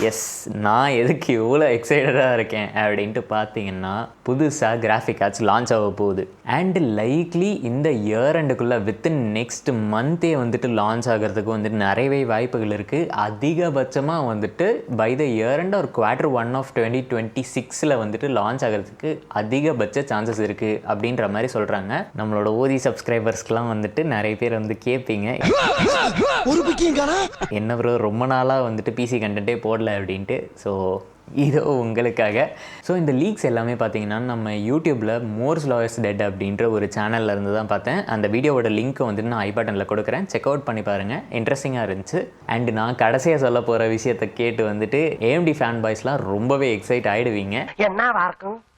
S, நான் எதுக்கு இவ்வளோ எக்ஸைட்டடாக இருக்கேன் அப்படின்ட்டு பார்த்தீங்கன்னா, புதுசாக கிராஃபிக் கார்ட்ஸ் லான்ச் ஆக போகுது. அண்ட் லைக்லி இந்த இயர் எண்டுக்குள்ளே வித்தின் நெக்ஸ்ட் மந்த்தே வந்துட்டு லான்ச் ஆகிறதுக்கு வந்துட்டு நிறையவே வாய்ப்புகள் இருக்குது. அதிகபட்சமாக வந்துட்டு பை த இயர் எண்ட் ஒரு Q1 of 2026 வந்துட்டு லான்ச் ஆகிறதுக்கு அதிகபட்ச சான்சஸ் இருக்குது அப்படின்ற மாதிரி சொல்கிறாங்க. நம்மளோட ஓதி சப்ஸ்கிரைபர்ஸ்க்கெலாம் வந்துட்டு நிறைய பேர் வந்து கேட்பீங்க, என்ன ப்ரோ ரொம்ப நாளாக வந்துட்டு பிசி கண்டென்ட்டே போடல அப்படின்ட்டு. ஸோ இதோ உங்களுக்காக. ஸோ இந்த லீக்ஸ் எல்லாமே பார்த்தீங்கன்னா நம்ம யூடியூப்பில் மோர்ஸ் லாயர்ஸ் டெட் அப்படின்ற ஒரு சேனலில் இருந்து தான் பார்த்தேன். அந்த வீடியோவோட லிங்க்கை வந்துட்டு நான் ஐ பட்டனில் கொடுக்குறேன், செக் அவுட் பண்ணி பாருங்கள், இன்ட்ரெஸ்டிங்காக இருந்துச்சு. அண்ட் நான் கடைசியாக சொல்ல போகிற விஷயத்தை கேட்டு வந்துட்டு AMD ஃபேன் பாய்ஸ்லாம் ரொம்பவே எக்ஸைட் ஆகிடுவீங்க.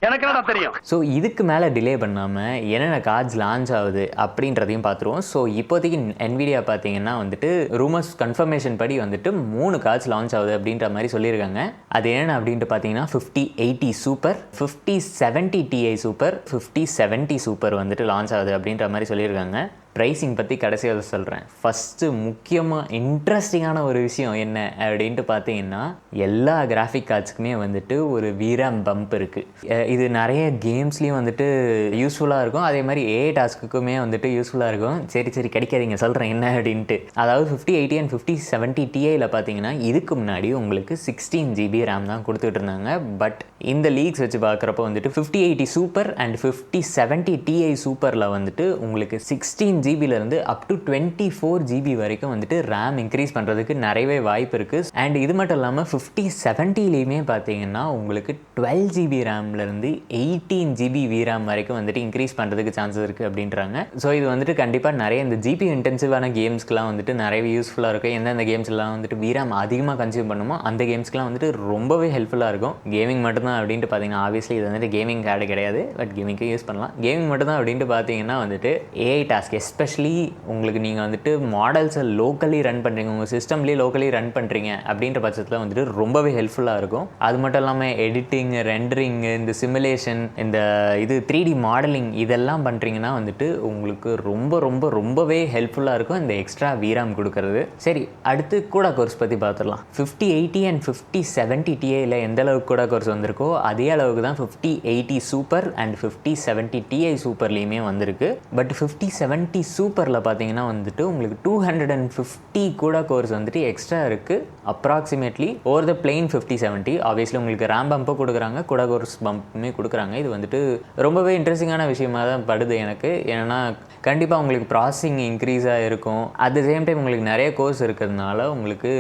எனக்கு என்ன தெரியும். ஸோ இதுக்கு மேலே டிலே பண்ணாமல் என்னென்ன கார்ட்ஸ் லான்ச் ஆகுது அப்படின்றதையும் பார்த்துருவோம். ஸோ இப்போதைக்கு NVIDIA பார்த்தீங்கன்னா வந்துட்டு ரூமர்ஸ் கன்ஃபர்மேஷன் படி வந்துட்டு 3 கார்ட்ஸ் லான்ச் ஆகுது அப்படின்ற மாதிரி சொல்லியிருக்காங்க. அது என்னென்ன அப்படின்ட்டு பார்த்தீங்கன்னா 5080 சூப்பர், 5070 Ti சூப்பர், 5070 சூப்பர் வந்துட்டு லான்ச் ஆகுது அப்படின்ற மாதிரி சொல்லியிருக்காங்க. ப்ரைஸிங் பற்றி கடைசியாக சொல்கிறேன். ஃபஸ்ட்டு முக்கியமாக இன்ட்ரெஸ்டிங்கான ஒரு விஷயம் என்ன அப்படின்ட்டு பார்த்தீங்கன்னா, எல்லா கிராஃபிக் கார்ட்ஸுக்குமே வந்துட்டு ஒரு VRAM பம்ப் இருக்குது. இது நிறைய கேம்ஸ்லேயும் வந்துட்டு யூஸ்ஃபுல்லாக இருக்கும், அதே மாதிரி AI டாஸ்க்குமே வந்துட்டு யூஸ்ஃபுல்லாக இருக்கும். சரி கிடைக்காதீங்க, சொல்கிறேன் என்ன அப்படின்ட்டு. அதாவது 5080 and 5070 Tiயில் பார்த்தீங்கன்னா இதுக்கு முன்னாடி உங்களுக்கு 16 GB RAM தான் கொடுத்துட்டு இருந்தாங்க. பட் இந்த லீக்ஸ் வச்சு பார்க்குறப்போ வந்துட்டு 5080 சூப்பர் அண்ட் 5070 Ti சூப்பரில் வந்துட்டு உங்களுக்கு 16 ஜிபிலேருந்து அப் டு 24 GB வரைக்கும் வந்துட்டு ரேம் இன்க்ரீஸ் பண்ணுறதுக்கு நிறையவே வாய்ப்பு இருக்குது. அண்ட் இது மட்டும் இல்லாமல் 5070லேயுமே பார்த்தீங்கன்னா உங்களுக்கு 12 GB ரேம்லேருந்து 18 GB VRAM வரைக்கும் வந்துட்டு இன்க்ரீஸ் பண்ணுறதுக்கு சான்சஸ் இருக்குது அப்படின்றாங்க. ஸோ இது வந்துட்டு கண்டிப்பாக நிறைய இந்த ஜிபி இன்டென்சிவான கேம்ஸ்க்குலாம் வந்துட்டு நிறையவே யூஸ்ஃபுல்லாக இருக்கும். எந்தெந்த கேம்ஸ்லாம் வந்துட்டு VRAM அதிகமாக கன்சியூம் பண்ணுமோ அந்த கேம்ஸ்க்குலாம் வந்துட்டு ரொம்பவே ஹெல்ப்ஃபுல்லாக இருக்கும். கேமிங் மட்டும்தான் அப்படின்ட்டு பார்த்தீங்கன்னா ஆப்வியஸ்லி இது வந்துட்டு கேமிங் கார்டு கிடையாது, பட் கேமிங்க்கு யூஸ் பண்ணலாம். கேமிங் மட்டும்தான் அப்படின்ட்டு பார்த்தீங்கன்னா வந்துட்டு AI டாஸ்க் எஸ்பெஷலி உங்களுக்கு நீங்கள் வந்துட்டு மாடல்ஸை லோக்கலி ரன் பண்ணுறீங்க, உங்கள் சிஸ்டம்லேயே லோக்கலி ரன் பண்ணுறீங்க அப்படின்ற பட்சத்தில் வந்துட்டு ரொம்பவே ஹெல்ப்ஃபுல்லாக இருக்கும். அது மட்டும் இல்லாமல் எடிட்டிங், ரெண்டரிங், இந்த சிமுலேஷன், இந்த இது 3D மாடலிங் இதெல்லாம் பண்ணுறீங்கன்னா வந்துட்டு உங்களுக்கு ரொம்பவே ஹெல்ப்ஃபுல்லாக இருக்கும் இந்த எக்ஸ்ட்ரா VRAM கொடுக்கறது. சரி, அடுத்து கூடா கோர்ஸ் பற்றி பார்த்துடலாம். 5080 and 5070 Tiயில் எந்த அளவுக்கு கூடா கோர்ஸ் வந்திருக்கோ அதே அளவுக்கு தான் 5080 சூப்பர் அண்ட் 5070 Ti சூப்பர்லேயுமே வந்திருக்கு. பட் 5070 சூப்பரில் பார்த்தீங்கன்னா வந்துட்டு உங்களுக்கு 250 கூடா கோர்ஸ் வந்துட்டு எக்ஸ்ட்ரா இருக்குது approximately over the plain 5070. Obviously உங்களுக்கு ரேம் பம்பை கொடுக்குறாங்க, கூடா கோர்ஸ் பம்புமே கொடுக்குறாங்க. இது வந்துட்டு ரொம்பவே இன்ட்ரெஸ்டிங்கான விஷயமாக தான் படுது எனக்கு. ஏன்னா கண்டிப்பாக உங்களுக்கு ப்ராசஸிங் இன்க்ரீஸாக இருக்கும், அட் த சேம் டைம் உங்களுக்கு நிறைய கோர்ஸ் இருக்கிறதுனால உங்களுக்கு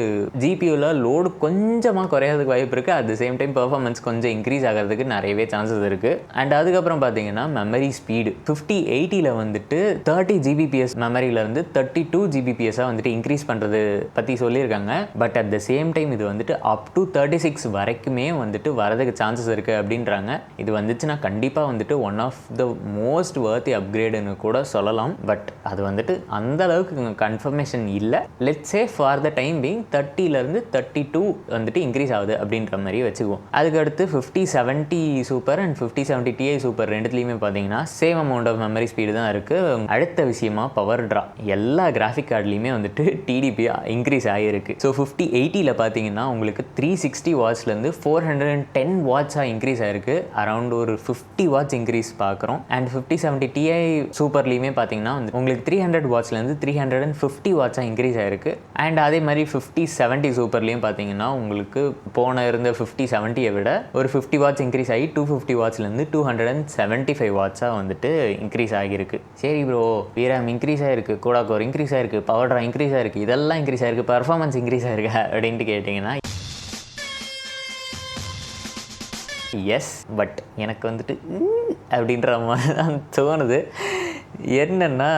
ஜிபியூவில் லோடு கொஞ்சமாக குறையாததுக்கு வாய்ப்பு இருக்குது. At the same time performance கொஞ்சம் இன்க்ரீஸ் ஆகிறதுக்கு நிறையவே சான்சஸ் இருக்குது. அண்ட் அதுக்கப்புறம் பார்த்தீங்கன்னா மெமரி ஸ்பீடு 5080ல் வந்துட்டு 30 Gbps மெமரியிலேருந்து 32 Gbps வந்துட்டு இன்க்ரீஸ் பண்ணுறது பற்றி சொல்லியிருக்காங்க. But at the same time இது வந்துட்டு அப் டு 36 வரைக்குமே வந்துட்டு வரதுக்கு சான்சஸ் இருக்குது அப்படின்றாங்க. இது வந்துச்சுன்னா கண்டிப்பாக வந்துட்டு one of the most worthy அப்கிரேடுன்னு கூட சொல்லலாம். பட் அது வந்துட்டு அந்த அளவுக்கு கன்ஃபர்மேஷன் இல்லை. Let's say for the time being 30லேருந்து 32 வந்துட்டு இன்க்ரீஸ் ஆகுது அப்படின்ற மாதிரி வச்சுக்குவோம். அதுக்கடுத்து 5070 சூப்பர் அண்ட் 5070 Ti சூப்பர் ரெண்டுத்துலேயுமே பார்த்தீங்கன்னா same amount of memory speed தான் இருக்குது. அடுத்த விஷயமா பவர் ட்ரா. எல்லா கிராஃபிக் கார்டுலேயுமே வந்துட்டு TDP இன்க்ரீஸ் ஆகிருக்கு. ஸோ 5080ல் பார்த்தீங்கன்னா உங்களுக்கு 360 வாட்ஸ்லேருந்து 410 வாட்ஸாக இன்க்ரீஸ் ஆகிருக்கு. அரௌண்ட் ஒரு 50 வாட்ஸ் இன்க்ரீஸ் பார்க்குறோம். அண்ட் 5070 Ti சூப்பர்லேயுமே பார்த்தீங்கன்னா உங்களுக்கு 300 வாட்ஸ்லேருந்து 350 வாட்ஸாக இன்க்ரீஸ் ஆகிருக்கு. அண்ட் அதே மாதிரி 5070 சூப்பர்லேயும் பார்த்தீங்கன்னா உங்களுக்கு போன இருந்த 5070 விட ஒரு 50 வாட்ஸ் இன்க்ரீஸ் ஆகி 250 வாட்ஸ்லேருந்து 275 வாட்ஸாக வந்துட்டு இன்க்ரீஸ் ஆகியிருக்கு. சரி ப்ரோ, VRAM இன்க்ரீஸ் ஆகிருக்கு, கூடா கோர் இன்க்ரீஸ் ஆகிருக்கு, பவர் ட்ரா இன்க்ரீஸ் ஆகிருக்கு, இதெல்லாம் இன்க்ரீஸ் ஆகிருக்கு, பர்ஃபார்மன்ஸ் இன்க்ரீஸ் ஆகிருக்கு அப்படின்ட்டு கேட்டிங்கன்னா எஸ். பட் எனக்கு வந்துட்டு அப்படின்ற மாதிரி தான் தோணுது. என்னென்னா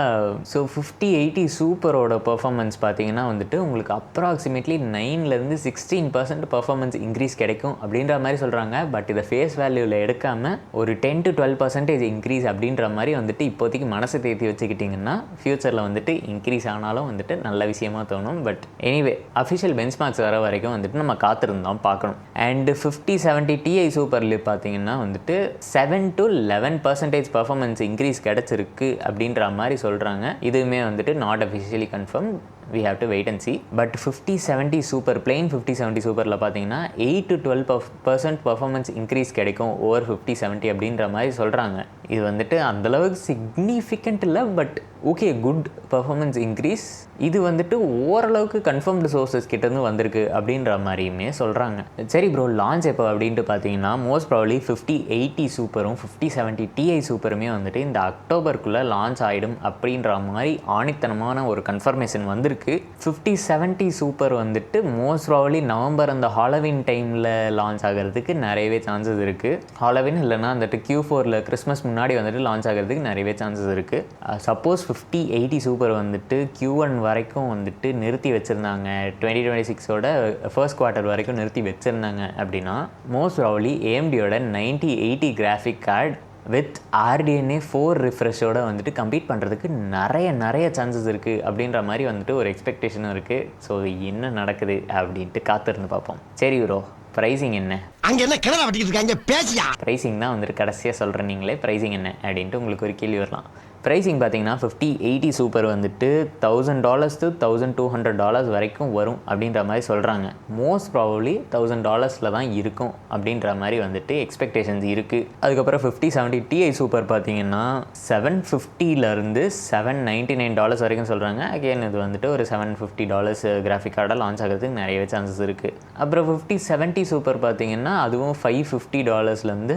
ஸோ 5080 சூப்பரோட பர்ஃபார்மன்ஸ் பார்த்தீங்கன்னா வந்துட்டு உங்களுக்கு அப்ராக்சிமேட்லி 9லேருந்து 16% பர்ஃபார்மன்ஸ் இன்க்ரீஸ் கிடைக்கும் அப்படின்ற மாதிரி சொல்கிறாங்க. பட் இதை ஃபேஸ் வேல்யூவில் எடுக்காமல் ஒரு 10 to 12% இன்க்ரீஸ் அப்படின்ற மாதிரி வந்துட்டு இப்போதைக்கு மனசை தேர்த்தி வச்சுக்கிட்டிங்கன்னா ஃப்யூச்சரில் வந்துட்டு இன்க்ரீஸ் ஆனாலும் வந்துட்டு நல்ல விஷயமா தோணும். பட் எனிவே அஃபிஷியல் பெஞ்ச்மார்க்ஸ் வர வரைக்கும் வந்துட்டு நம்ம காத்திருந்தோம் பார்க்கணும். அண்டு 5070 Ti சூப்பரில் பார்த்தீங்கன்னா வந்துட்டு 7 to 11% பர்ஃபார்மன்ஸ் இன்க்ரீஸ் கிடச்சிருக்கு அப்படின்ற மாதிரி சொல்கிறாங்க. இதுவுமே வந்துட்டு not officially confirm. we have to wait and see. But 5070 super plain 5070 சூப்பரில் பார்த்தீங்கன்னா 8 to 12% பர்ஃபார்மன்ஸ் இன்க்ரீஸ் கிடைக்கும் ஓவர் 5070 அப்படின்ற மாதிரி சொல்கிறாங்க. இது வந்துட்டு அந்தளவுக்கு சிக்னிஃபிகண்ட் இல்லை, but okay good performance increase. இது வந்துட்டு ஓரளவுக்கு கன்ஃபர்ம்டு சோர்ஸஸ் கிட்டேருந்து வந்திருக்கு அப்படின்ற மாதிரியுமே சொல்கிறாங்க. சரி ப்ரோ, லான்ச் எப்போ அப்படின்ட்டு பார்த்தீங்கன்னா மோஸ்ட் ப்ராபப்லி 5080 சூப்பரும் 5070 Ti சூப்பருமே வந்துட்டு இந்த அக்டோபருக்குள்ளே லான்ச் ஆகிடும் அப்படின்ற மாதிரி ஆணித்தனமான ஒரு கன்ஃபர்மேஷன் வந்திருக்கு. 5070 சூப்பர் வந்துட்டு மோஸ்ட் ப்ராபப்லி நவம்பர் அந்த ஹாலோவின் டைமில் லான்ச் ஆகிறதுக்கு நிறையவே சான்சஸ் இருக்குது. ஹாலோவின் இல்லைனா வந்துட்டு Q4ல் கிறிஸ்மஸ் முன்னாடி வந்துட்டு லான்ச் ஆகிறதுக்கு நிறையவே சான்சஸ் இருக்குது. சப்போஸ் 5080 சூப்பர் வந்துட்டு Q1 வரைக்கும் வந்துட்டு நிறுத்தி வச்சுருந்தாங்க, 2026ஓட ஃபர்ஸ்ட் குவார்ட்டர் வரைக்கும் நிறுத்தி வச்சுருந்தாங்க அப்படின்னா மோஸ்ட் ப்ராபப்லி AMDயோட 9080 கிராஃபிக் கார்டு வித் RDNA 4 ரிஃப்ரெஷோட வந்துட்டு கம்ப்ளீட் பண்ணுறதுக்கு நிறைய சான்சஸ் இருக்குது அப்படின்ற மாதிரி வந்துட்டு ஒரு எக்ஸ்பெக்டேஷனும் இருக்குது. ஸோ என்ன நடக்குது அப்படின்ட்டு காத்திருந்து பார்ப்போம். சரி ப்ரோ, ப்ரைஸிங் என்ன? அங்கே என்ன கிணறு வட்டிக்கிட்டு இருக்காங்க பேசியா? ப்ரைஸிங் தான் வந்துட்டு கடைசியாக சொல்கிறேன், நீங்களே ப்ரைஸிங் என்ன அப்படின்ட்டு உங்களுக்கு ஒரு கேள்வி வரலாம். ப்ரைஸிங் பார்த்தீங்கன்னா 5080 சூப்பர் வந்துட்டு $1000 to $1200 வரைக்கும் வரும் அப்படின்ற மாதிரி சொல்கிறாங்க. மோஸ்ட் ப்ராபப்லி $1000 தான் இருக்கும் அப்படின்ற மாதிரி வந்துட்டு எக்ஸ்பெக்டேஷன்ஸ் இருக்குது. அதுக்கப்புறம் 5070 Ti சூப்பர் பார்த்தீங்கன்னா $750 $799 வரைக்கும் சொல்கிறாங்க. அகெயின் இது வந்துட்டு ஒரு $750 கிராஃபிக் கார்டாக லான்ச் ஆகிறதுக்கு நிறையவே சான்சஸ் இருக்குது. அப்புறம் 5070 சூப்பர் பார்த்தீங்கன்னா அதுவும் $550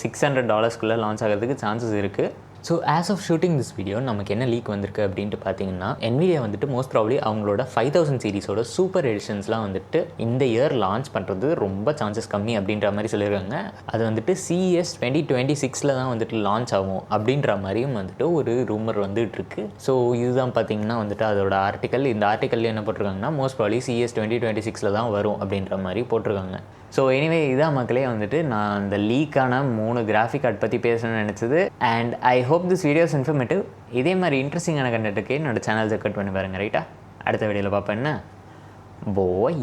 $600 லான்ச் ஆகிறதுக்கு சான்சஸ் இருக்குது. So as of shooting this video நமக்கு என்ன லீக் வந்திருக்கு அப்படின்ட்டு பார்த்தீங்கன்னா NVIDIA வந்துட்டு மோஸ்ட் ப்ராபப்லி அவங்களோட 5000 சீரிஸோட சூப்பர் எடிஷன்ஸ்லாம் வந்துட்டு இந்த இயர் லான்ச் பண்ணுறது ரொம்ப சான்சஸ் கம்மி அப்படின்ற மாதிரி சொல்லியிருக்காங்க. அது வந்துட்டு CES 2026 தான் வந்துட்டு லான்ச் ஆகும் அப்படின்ற மாதிரியும் வந்துட்டு ஒரு ரூமர் வந்துட்டு இருக்கு. ஸோ இதுதான் பார்த்தீங்கன்னா வந்துட்டு அதோட ஆர்டிக்கல். இந்த ஆர்டிக்கல்ல என்ன போட்டிருக்காங்கன்னா மோஸ்ட் ப்ராபப்லி CES 2026 தான் வரும் அப்படின்ற மாதிரி போட்டிருக்காங்க. ஸோ எனிவே இதான் மக்களே வந்துட்டு நான் அந்த லீக்கான 3 கிராஃபிக் கார்டு பற்றி பேசணும்னு நினச்சது. And I hope this videos informative. இதே மாதிரி இன்ட்ரெஸ்டிங்கான கண்டென்ட்டுக்கு என்னோட சேனல் செக் பண்ணி பாருங்கள். ரைட்டா, அடுத்த வீடியோவில் பார்ப்பேன். என்ன போய்